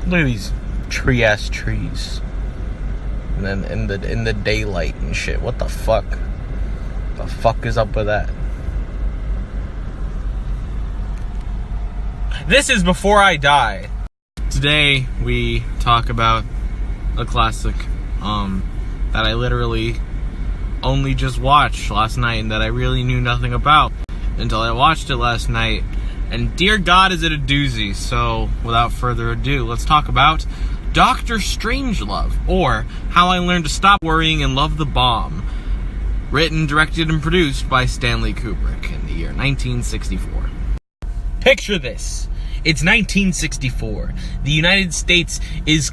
Look at these tree-ass trees. And then in the daylight and shit. What the fuck? The fuck is up with that? This is Before I Die. Today we talk about a classic that I literally only just watched last night and that I really knew nothing about until I watched it last night. And dear God, is it a doozy. So without further ado, let's talk about Dr. Strangelove, or How I Learned to Stop Worrying and Love the Bomb. Written, directed, and produced by Stanley Kubrick in the year 1964. Picture this. It's 1964. The United States is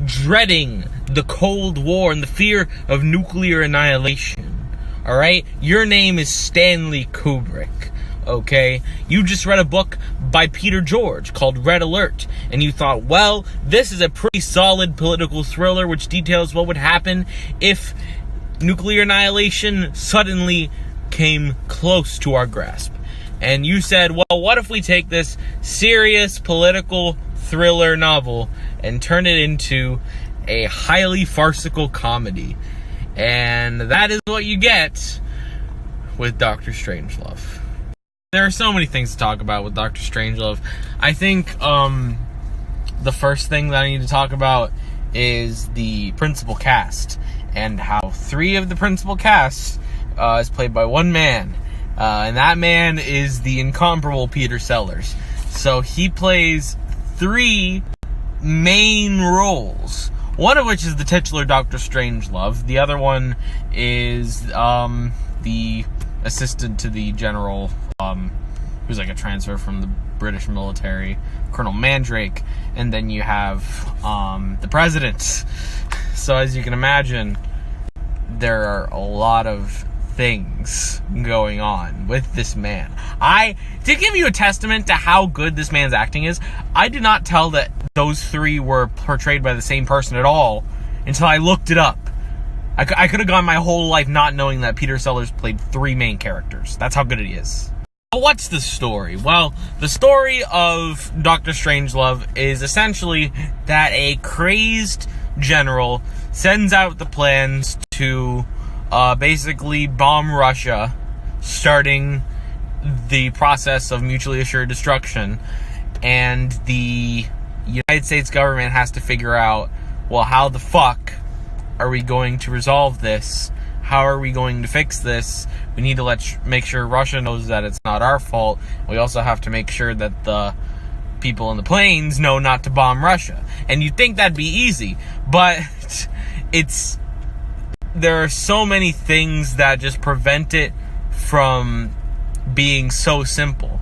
dreading the Cold War and the fear of nuclear annihilation. Alright? Your name is Stanley Kubrick. Okay? You just read a book by Peter George called Red Alert, and you thought, well, this is a pretty solid political thriller which details what would happen if nuclear annihilation suddenly came close to our grasp. And you said, well, what if we take this serious political thriller novel and turn it into a highly farcical comedy? And that is what you get with Dr. Strangelove. There are so many things to talk about with Dr. Strangelove. I think the first thing that I need to talk about is the principal cast, and how 3 of the principal cast is played by one man. And that man is the incomparable Peter Sellers. So he plays 3 main roles. One of which is the titular Dr. Strangelove. The other one is the assistant to the general, who's like a transfer from the British military, Colonel Mandrake. And then you have the president. So as you can imagine, there are a lot of things going on with this man. To give you a testament to how good this man's acting is, I did not tell that those 3 were portrayed by the same person at all until I looked it up. I could have gone my whole life not knowing that Peter Sellers played 3 main characters. That's how good he is. What's the story? Well, the story of Dr. Strangelove is essentially that a crazed general sends out the plans to basically bomb Russia, starting the process of mutually assured destruction. And the United States government has to figure out, well, how the fuck are we going to resolve this? How are we going to fix this? We need to make sure Russia knows that it's not our fault. We also have to make sure that the people in the planes know not to bomb Russia. And you'd think that'd be easy, but there are so many things that just prevent it from being so simple.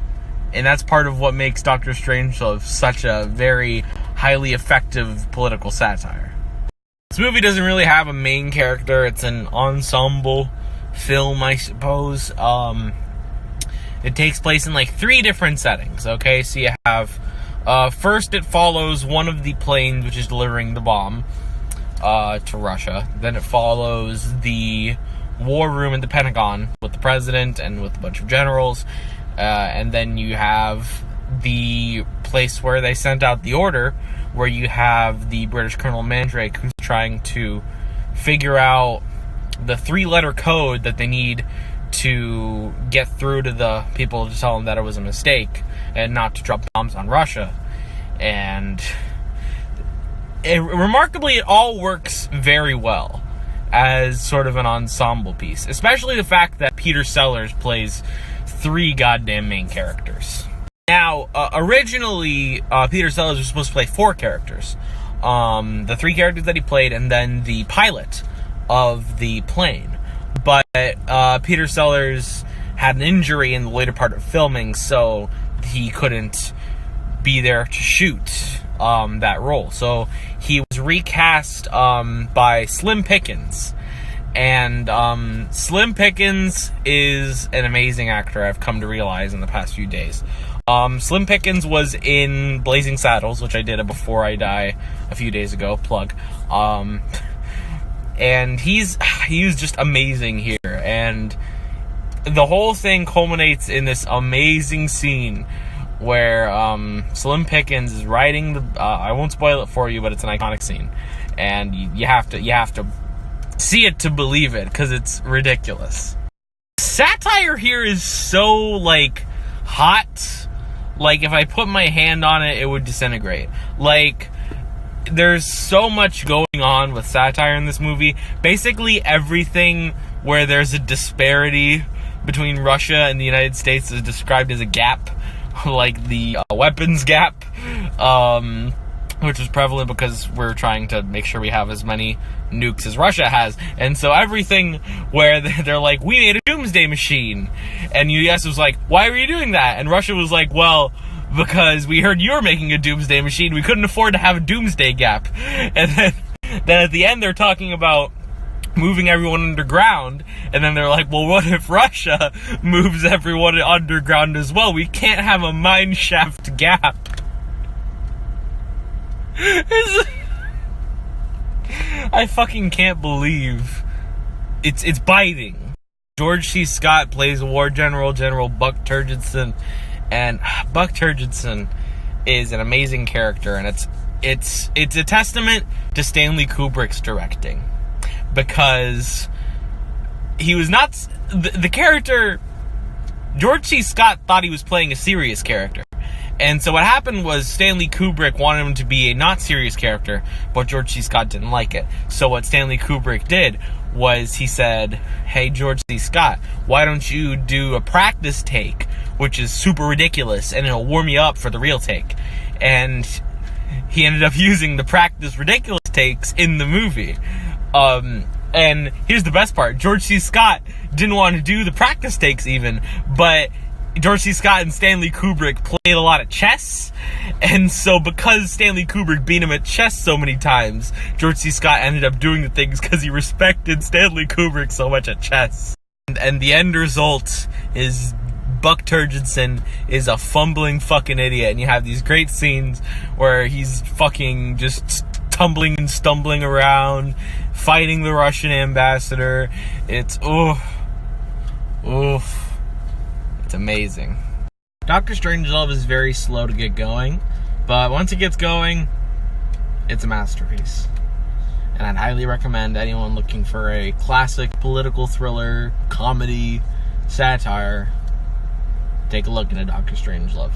And that's part of what makes Dr. Strangelove such a very highly effective political satire. This movie doesn't really have a main character. It's an ensemble film, I suppose. It takes place in like 3 different settings, okay? So you have, first it follows one of the planes which is delivering the bomb to Russia. Then it follows the war room in the Pentagon with the president and with a bunch of generals. And then you have the place where they sent out the order, where you have the British Colonel Mandrake, who's trying to figure out the 3-letter code that they need to get through to the people to tell them that it was a mistake and not to drop bombs on Russia. And remarkably, it all works very well as sort of an ensemble piece, especially the fact that Peter Sellers plays 3 goddamn main characters. Now, originally, Peter Sellers was supposed to play 4 characters. The 3 characters that he played, and then the pilot of the plane. But Peter Sellers had an injury in the later part of filming, so he couldn't be there to shoot that role. So he was recast by Slim Pickens. And Slim Pickens is an amazing actor, I've come to realize in the past few days. Slim Pickens was in Blazing Saddles, which I did a Before I Die a few days ago, plug. And he was just amazing here. And the whole thing culminates in this amazing scene where Slim Pickens is riding the. I won't spoil it for you, but it's an iconic scene, and you have to see it to believe it because it's ridiculous. Satire here is so like hot. Like if I put my hand on it, it would disintegrate. Like there's so much going on with satire in this movie. Basically everything where there's a disparity between Russia and the United States is described as a gap, like the weapons gap, which is prevalent because we're trying to make sure we have as many nukes as Russia has. And so everything where they're like, we made a doomsday machine, and US was like, why were you doing that? And Russia was like, well, because we heard you were making a doomsday machine, we couldn't afford to have a doomsday gap. And then at the end they're talking about moving everyone underground, and then they're like, well, what if Russia moves everyone underground as well? We can't have a mine shaft gap. I fucking can't believe it's biting. George C. Scott plays War General Buck Turgidson, and Buck Turgidson is an amazing character, and it's a testament to Stanley Kubrick's directing, because he was not the character. George C. Scott thought he was playing a serious character. And so what happened was Stanley Kubrick wanted him to be a not serious character, but George C. Scott didn't like it. So what Stanley Kubrick did was he said, hey, George C. Scott, why don't you do a practice take, which is super ridiculous, and it'll warm you up for the real take. And he ended up using the practice ridiculous takes in the movie. And here's the best part. George C. Scott didn't want to do the practice takes even, but George C. Scott and Stanley Kubrick played a lot of chess, and so because Stanley Kubrick beat him at chess so many times, George C. Scott ended up doing the things because he respected Stanley Kubrick so much at chess. And the end result is Buck Turgidson is a fumbling fucking idiot, and you have these great scenes where he's fucking just tumbling and stumbling around, fighting the Russian ambassador. It's it's amazing. Dr. Strangelove is very slow to get going, but once it gets going, it's a masterpiece. And I'd highly recommend anyone looking for a classic political thriller, comedy, satire, take a look into Dr. Strangelove.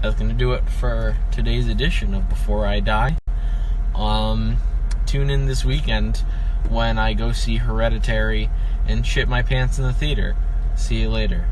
That's going to do it for today's edition of Before I Die. Tune in this weekend when I go see Hereditary and shit my pants in the theater. See you later.